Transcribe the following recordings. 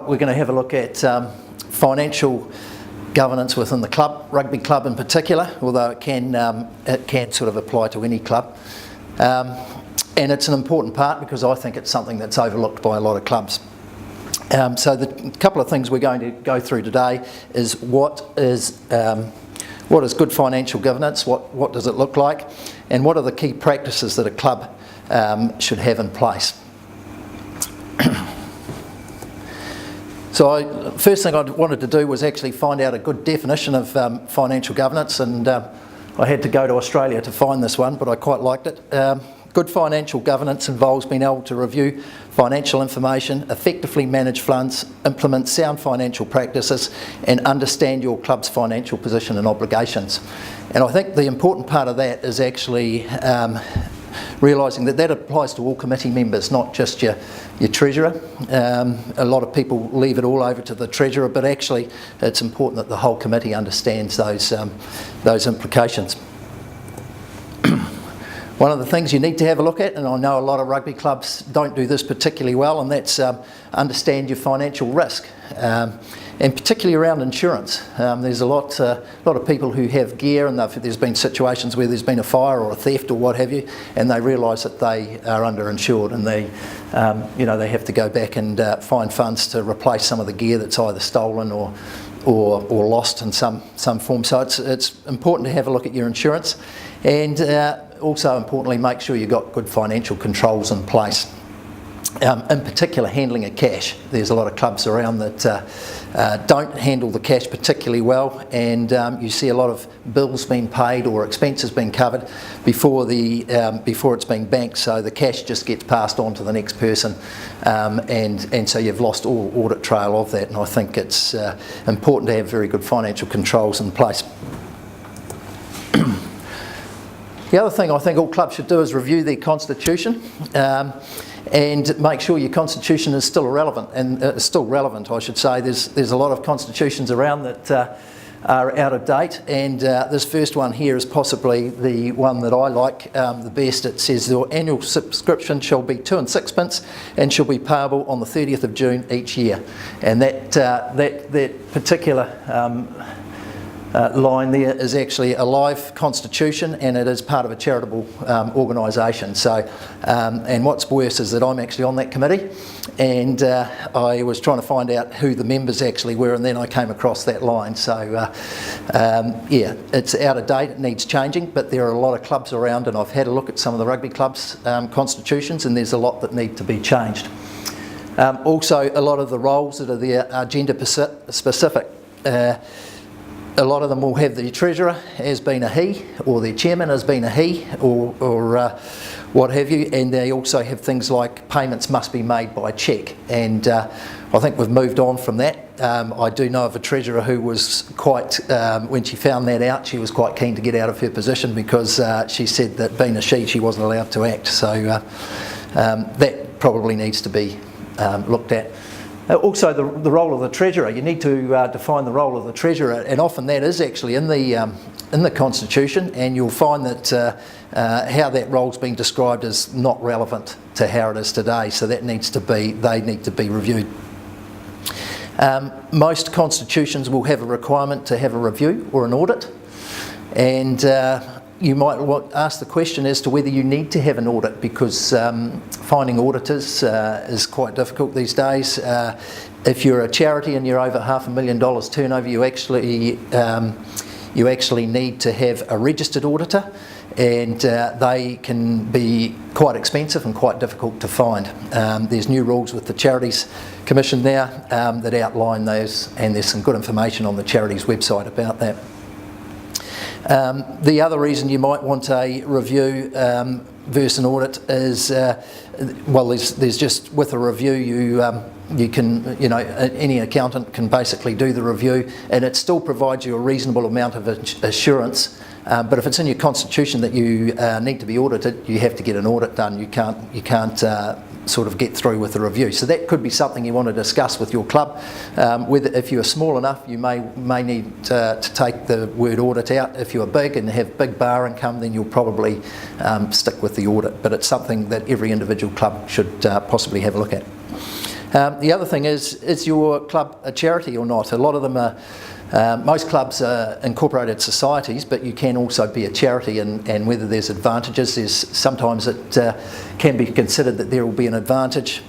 we're going to have a look at financial governance within the club, rugby club in particular, although it can sort of apply to any club. And it's an important part because I think it's something that's overlooked by a lot of clubs. So the couple of things we're going to go through today is what is good financial governance, what does it look like, and what are the key practices that a club should have in place. So first thing I wanted to do was actually find out a good definition of financial governance, and I had to go to Australia to find this one, but I quite liked it. Good financial governance involves being able to review financial information, effectively manage funds, implement sound financial practices, and understand your club's financial position and obligations. And I think the important part of that is actually realising that applies to all committee members, not just your treasurer. A lot of people leave it all over to the treasurer, but actually it's important that the whole committee understands those implications. One of the things you need to have a look at, and I know a lot of rugby clubs don't do this particularly well, and that's understand your financial risk, and particularly around insurance. There's a lot of people who have gear, and there's been situations where there's been a fire or a theft or what have you, and they realise that they are underinsured, and they have to go back and find funds to replace some of the gear that's either stolen or lost in some form. So it's important to have a look at your insurance, and also importantly make sure you've got good financial controls in place. In particular, handling of cash. There's a lot of clubs around that don't handle the cash particularly well, and you see a lot of bills being paid or expenses being covered before it's being banked, so the cash just gets passed on to the next person, and so you've lost all audit trail of that, and I think it's important to have very good financial controls in place. The other thing I think all clubs should do is review their constitution and make sure your constitution is still relevant, I should say. There's a lot of constitutions around that are out of date, and this first one here is possibly the one that I like the best. It says your annual subscription shall be 2 and 6pence and shall be payable on the 30th of June each year, and that particular line there is actually a live constitution, and it is part of a charitable organisation. So, and what's worse is that I'm actually on that committee, and I was trying to find out who the members actually were, and then I came across that line. So, yeah, it's out of date, it needs changing, but there are a lot of clubs around, and I've had a look at some of the rugby clubs' constitutions, and there's a lot that need to be changed. Also, a lot of the roles that are gender specific. A lot of them will have the treasurer has been a he, or their chairman has been a he, or what have you, and they also have things like payments must be made by cheque, and I think we've moved on from that. I do know of a treasurer who was quite, when she found that out, she was quite keen to get out of her position because she said that being a she wasn't allowed to act, so that probably needs to be looked at. Also, the role of the treasurer. You need to define the role of the treasurer, and often that is actually in the constitution, and you'll find that how that role's been described is not relevant to how it is today. So that need to be reviewed. Most constitutions will have a requirement to have a review or an audit, and you might ask the question as to whether you need to have an audit, because finding auditors is quite difficult these days. If you're a charity and you're over $500,000 turnover, you actually need to have a registered auditor, and they can be quite expensive and quite difficult to find. There's new rules with the Charities Commission now that outline those, and there's some good information on the Charities website about that. The other reason you might want a review versus an audit is, well, there's just with a review you can, any accountant can basically do the review, and it still provides you a reasonable amount of assurance. But if it's in your constitution that you need to be audited, you have to get an audit done. You can't sort of get through with the review. So that could be something you want to discuss with your club. Whether if you're small enough, you may need to take the word audit out. If you're big and have big bar income, then you'll probably stick with the audit. But it's something that every individual club should possibly have a look at. The other thing is your club a charity or not? A lot of them are, most clubs are incorporated societies, but you can also be a charity, and whether there's advantages, sometimes it can be considered that there will be an advantage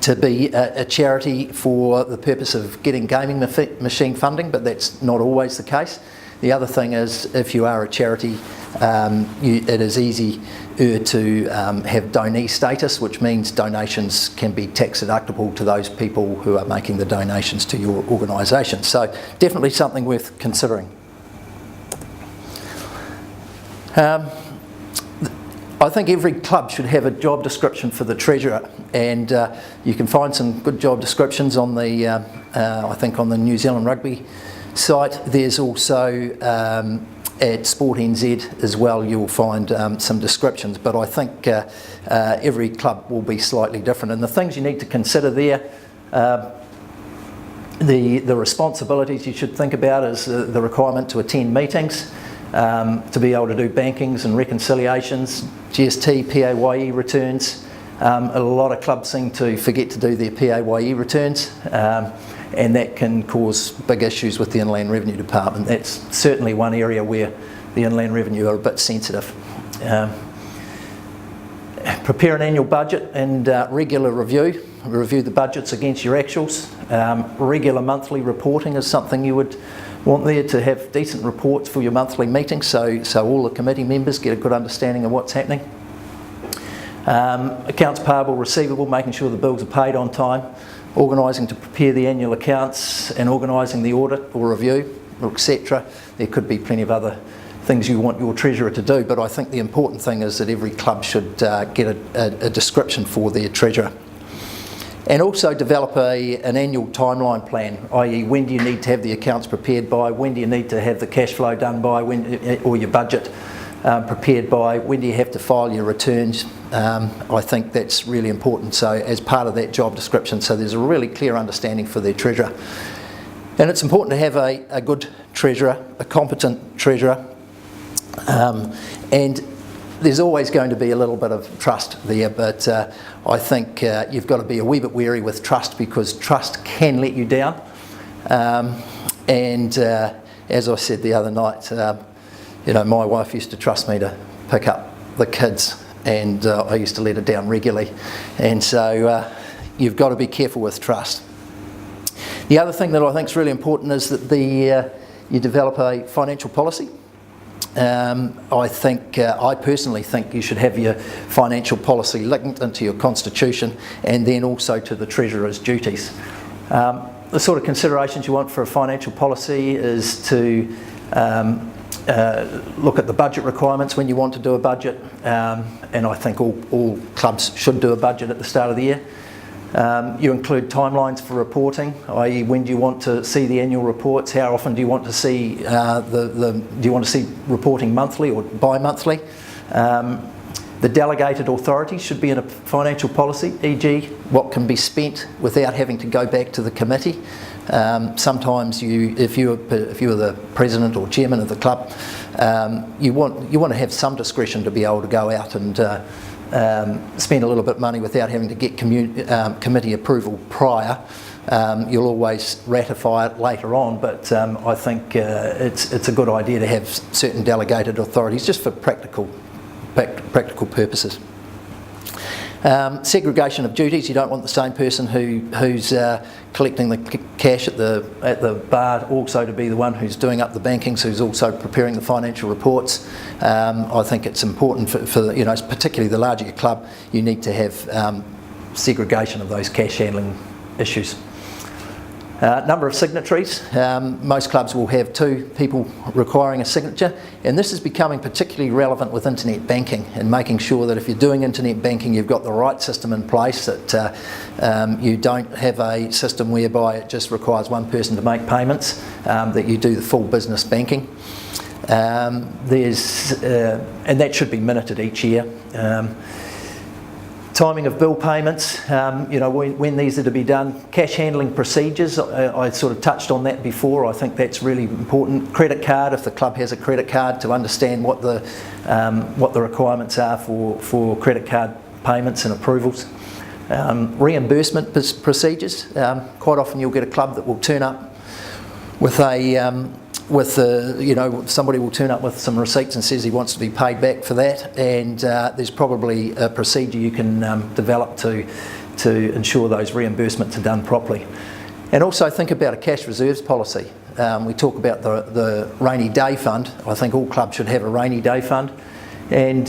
to be a charity for the purpose of getting gaming machine funding, but that's not always the case. The other thing is, if you are a charity, it is easy to have donee status, which means donations can be tax deductible to those people who are making the donations to your organisation. So definitely something worth considering. I think every club should have a job description for the treasurer, and you can find some good job descriptions on the, I think on the New Zealand Rugby site. There's also at Sport NZ as well, you'll find some descriptions, but I think every club will be slightly different. And the things you need to consider there, the responsibilities you should think about is the requirement to attend meetings, to be able to do bankings and reconciliations, GST, PAYE returns. A lot of clubs seem to forget to do their PAYE returns, and that can cause big issues with the Inland Revenue Department. That's certainly one area where the Inland Revenue are a bit sensitive. Prepare an annual budget and regular review the budgets against your actuals. Regular monthly reporting is something you would want there, to have decent reports for your monthly meetings, so all the committee members get a good understanding of what's happening. Accounts payable, receivable, making sure the bills are paid on time. Organising to prepare the annual accounts and organising the audit or review, etc. There could be plenty of other things you want your treasurer to do, but I think the important thing is that every club should get a description for their treasurer. And also develop an annual timeline plan, i.e. when do you need to have the accounts prepared by, when do you need to have the cash flow done by, or your budget prepared by, when do you have to file your returns. I think that's really important, so as part of that job description, so there's a really clear understanding for their treasurer. And it's important to have a good treasurer, a competent treasurer, and there's always going to be a little bit of trust there, but I think you've got to be a wee bit wary with trust, because trust can let you down. And as I said the other night, you know, my wife used to trust me to pick up the kids, and I used to let her down regularly, and so you've got to be careful with trust. The other thing that I think is really important is that you develop a financial policy. I personally think you should have your financial policy linked into your constitution, and then also to the treasurer's duties. The sort of considerations you want for a financial policy is to look at the budget requirements when you want to do a budget, and I think all clubs should do a budget at the start of the year. You include timelines for reporting, i.e. when do you want to see the annual reports, how often do you want to see do you want to see reporting monthly or bi-monthly. The delegated authority should be in a financial policy, e.g. what can be spent without having to go back to the committee. Sometimes if you are the president or chairman of the club, you want to have some discretion to be able to go out and spend a little bit of money without having to get committee approval prior. You'll always ratify it later on, but I think it's a good idea to have certain delegated authorities just for practical purposes. Segregation of duties. You don't want the same person who's collecting the cash at the bar also to be the one who's doing up the bankings, who's also preparing the financial reports. I think it's important for you know, particularly the larger your club, you need to have segregation of those cash handling issues. Number of signatories. Most clubs will have 2 people requiring a signature, and this is becoming particularly relevant with internet banking, and making sure that if you're doing internet banking you've got the right system in place, that you don't have a system whereby it just requires one person to make payments, that you do the full business banking. And that should be minuted each year. Timing of bill payments, you know, when these are to be done. Cash handling procedures, I sort of touched on that before. I think that's really important. Credit card, if the club has a credit card, to understand what the requirements are for credit card payments and approvals. Reimbursement procedures. Quite often you'll get a club that will turn up with somebody will turn up with some receipts and says he wants to be paid back for that, and there's probably a procedure you can develop to ensure those reimbursements are done properly. And also think about a cash reserves policy. We talk about the rainy day fund. I think all clubs should have a rainy day fund, and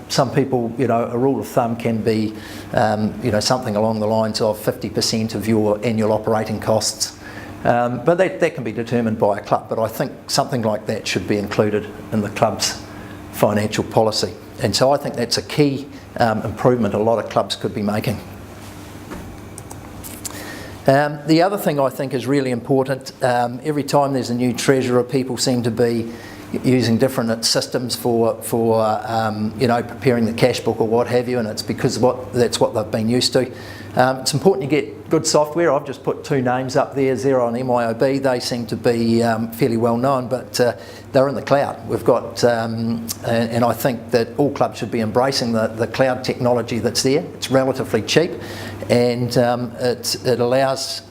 some people, a rule of thumb can be, something along the lines of 50% of your annual operating costs. But that can be determined by a club, but I think something like that should be included in the club's financial policy. And so I think that's a key improvement a lot of clubs could be making. The other thing I think is really important, every time there's a new treasurer, people seem to be using different systems for preparing the cash book or what have you, and it's because that's what they've been used to. It's important you get good software. I've just put two names up there, Xero and MYOB. They seem to be fairly well known, but they're in the cloud. We've got, and I think that all clubs should be embracing the cloud technology that's there. It's relatively cheap, and it allows.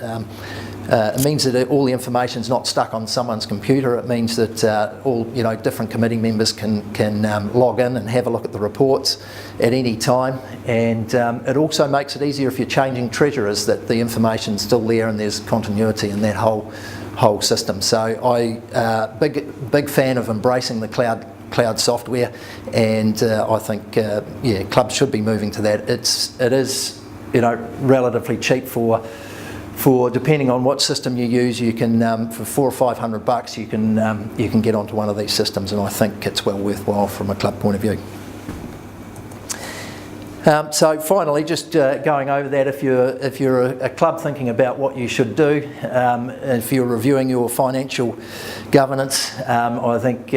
It means that all the information is not stuck on someone's computer. It means that all different committee members can log in and have a look at the reports at any time, and it also makes it easier if you're changing treasurers, that the information's still there and there's continuity in that whole system. So I big fan of embracing the cloud software, and I think clubs should be moving to that. It is relatively cheap for depending on what system you use. You can for $400 or $500 you can get onto one of these systems, and I think it's well worthwhile from a club point of view. So finally, just going over that, if you're a club thinking about what you should do, if you're reviewing your financial governance, I think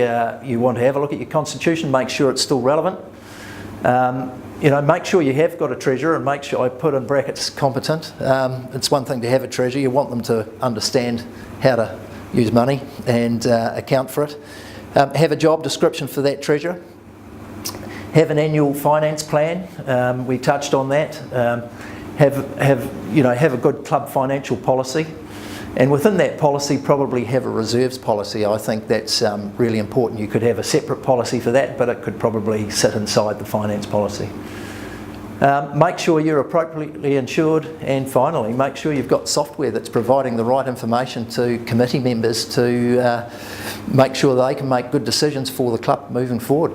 you want to have a look at your constitution, make sure it's still relevant. Make sure you have got a treasurer, and make sure, I put in brackets, competent. It's one thing to have a treasurer, you want them to understand how to use money and account for it. Have a job description for that treasurer. Have an annual finance plan. We touched on that. Have a good club financial policy, and within that policy probably have a reserves policy. I think that's really important. You could have a separate policy for that, but it could probably sit inside the finance policy. Make sure you're appropriately insured, and finally make sure you've got software that's providing the right information to committee members to make sure they can make good decisions for the club moving forward.